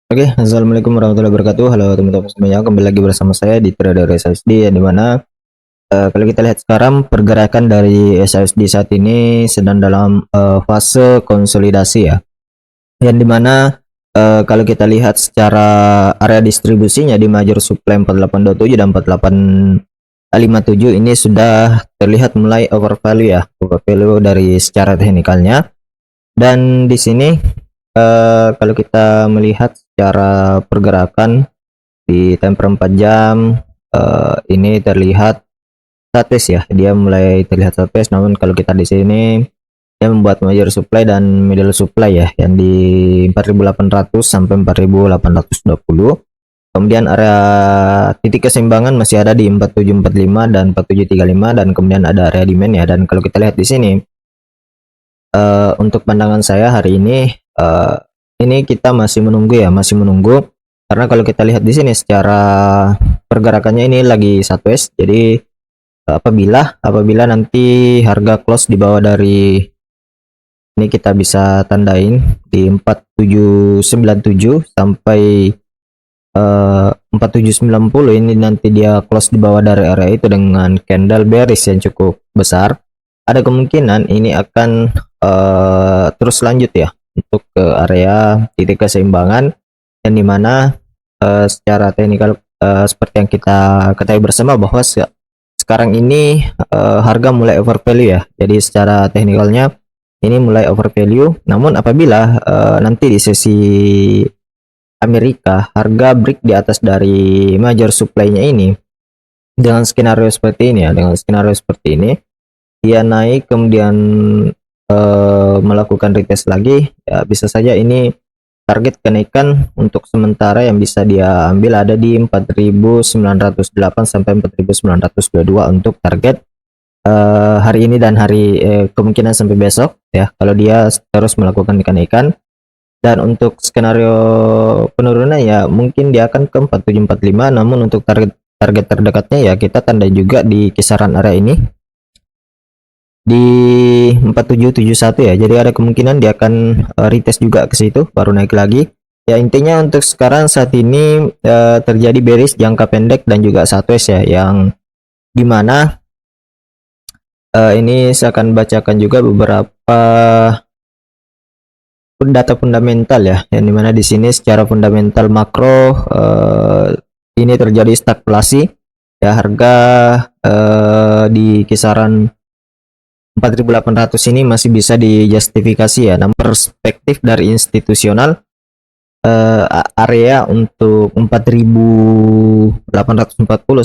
Oke, assalamualaikum warahmatullahi wabarakatuh. Halo teman-teman semuanya, kembali lagi bersama saya di Trader SSD, yang dimana kalau kita lihat sekarang pergerakan dari SSD saat ini sedang dalam fase konsolidasi ya, yang dimana kalau kita lihat secara area distribusinya di major supply 4827 dan 4857 ini sudah terlihat mulai overvalue ya, overvalue dari secara teknikalnya. Dan di sini kalau kita melihat secara pergerakan di temper 4 jam, ini terlihat statis ya, dia mulai terlihat statis. Namun kalau kita di sini dia membuat major supply dan middle supply ya, yang di 4800 sampai 4820. Kemudian area titik keseimbangan masih ada di 4745 dan 4735, dan kemudian ada area demand ya. Dan kalau kita lihat di sini untuk pandangan saya hari ini kita masih menunggu ya, masih menunggu, karena kalau kita lihat di sini secara pergerakannya ini lagi sideways. Jadi apabila nanti harga close di bawah dari ini, kita bisa tandain di 4797 sampai 4790, ini nanti dia close di bawah dari area itu dengan candle bearish yang cukup besar. Ada kemungkinan ini akan terus lanjut ya untuk ke area titik keseimbangan, yang dimana secara teknikal seperti yang kita ketahui bersama bahwa sekarang ini harga mulai overvalue ya. Jadi secara teknikalnya ini mulai overvalue. Namun apabila nanti di sesi Amerika harga break di atas dari major supply-nya ini, dengan skenario seperti ini ya, dengan skenario seperti ini dia naik kemudian melakukan retest lagi ya, bisa saja ini target kenaikan untuk sementara yang bisa dia ambil ada di 4908 sampai 4922 untuk target hari ini dan kemungkinan sampai besok ya, kalau dia terus melakukan kenaikan. Dan untuk skenario penurunan ya mungkin dia akan ke 4745. Namun untuk target terdekatnya ya kita tanda juga di kisaran area ini di 4771 ya. Jadi ada kemungkinan dia akan retest juga ke situ baru naik lagi. Ya intinya untuk sekarang saat ini terjadi bearish jangka pendek dan juga sideways ya, yang dimana ini saya akan bacakan juga beberapa data fundamental ya, yang dimana di sini secara fundamental makro ini terjadi stagflasi ya, harga di kisaran 4800 ini masih bisa dijustifikasi ya. Namun perspektif dari institusional area untuk 4840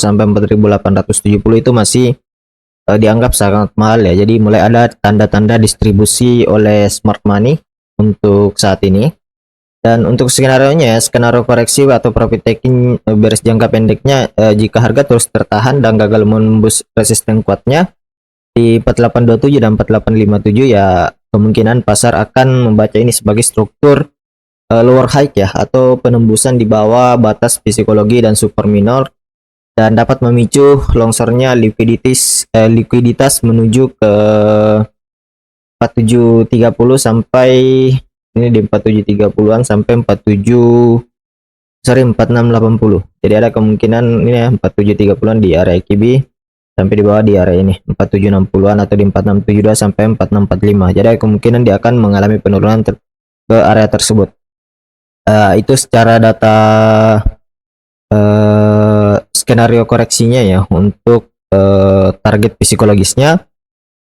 sampai 4870 itu masih dianggap sangat mahal ya. Jadi mulai ada tanda-tanda distribusi oleh smart money untuk saat ini. Dan untuk skenario-nya ya, skenario koreksi atau profit taking bearish jangka pendeknya jika harga terus tertahan dan gagal menembus resisten kuatnya di 4827 dan 4857 ya, kemungkinan pasar akan membaca ini sebagai struktur lower high ya, atau penembusan di bawah batas psikologi dan super minor, dan dapat memicu longsornya likuiditas menuju ke 4730 sampai ini di 4730-an sampai 4680. Jadi ada kemungkinan ini ya 4730-an di area EKB sampai di bawah di area ini 4760-an, atau di 4672 sampai 4645. Jadi ada kemungkinan dia akan mengalami penurunan ke area tersebut. Itu secara data skenario koreksinya ya untuk target psikologisnya.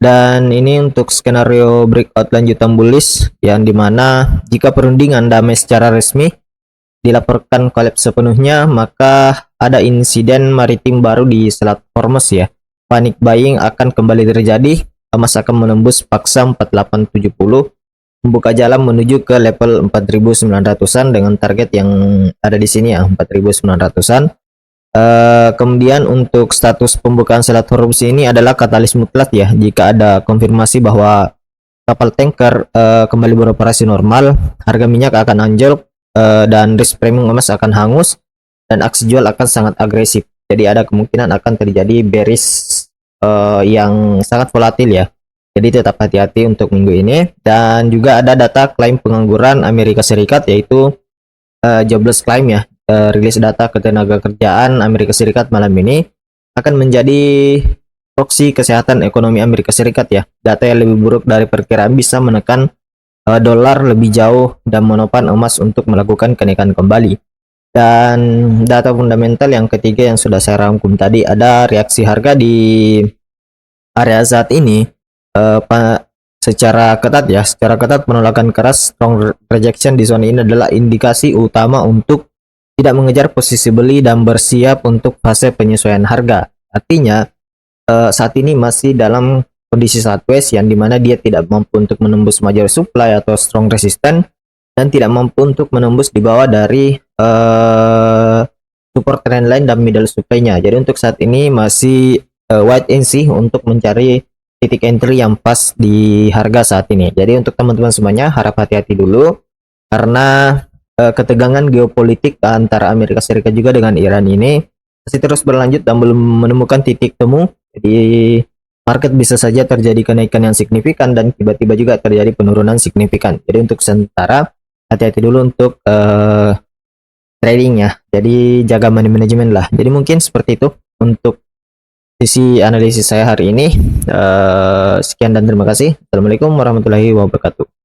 Dan ini untuk skenario breakout lanjutan bullish, yang dimana jika perundingan damai secara resmi dilaporkan kolaps sepenuhnya, maka ada insiden maritim baru di Selat Hormuz ya. Panic buying akan kembali terjadi, emas akan menembus paksa 4870, membuka jalan menuju ke level 4900-an dengan target yang ada di sini ya, 4900-an. Kemudian untuk status pembukaan Selat Hormuz ini adalah katalis mutlak ya. Jika ada konfirmasi bahwa kapal tanker kembali beroperasi normal, harga minyak akan anjlok dan risk premium emas akan hangus, dan aksi jual akan sangat agresif. Jadi ada kemungkinan akan terjadi bearish yang sangat volatil ya. Jadi tetap hati-hati untuk minggu ini. Dan juga ada data klaim pengangguran Amerika Serikat, yaitu jobless claim ya, rilis data ketenagakerjaan Amerika Serikat malam ini akan menjadi proksi kesehatan ekonomi Amerika Serikat ya. Data yang lebih buruk dari perkiraan bisa menekan dolar lebih jauh dan menopang emas untuk melakukan kenaikan kembali. Dan data fundamental yang ketiga yang sudah saya rangkum tadi, ada reaksi harga di area saat ini secara ketat penolakan keras strong rejection di zona ini adalah indikasi utama untuk tidak mengejar posisi beli dan bersiap untuk fase penyesuaian harga. Artinya saat ini masih dalam kondisi sideways yang dimana dia tidak mampu untuk menembus major supply atau strong resistance dan tidak mampu untuk menembus di bawah dari support trendline dan middle supply-nya. Jadi untuk saat ini masih wait and see untuk mencari titik entry yang pas di harga saat ini. Jadi untuk teman-teman semuanya harap hati-hati dulu karena ketegangan geopolitik antara Amerika Serikat juga dengan Iran ini masih terus berlanjut dan belum menemukan titik temu. Jadi market bisa saja terjadi kenaikan yang signifikan dan tiba-tiba juga terjadi penurunan signifikan. Jadi untuk sementara hati-hati dulu untuk trading ya. Jadi jaga money management lah. Jadi mungkin seperti itu untuk sisi analisis saya hari ini. Sekian dan terima kasih. Assalamualaikum warahmatullahi wabarakatuh.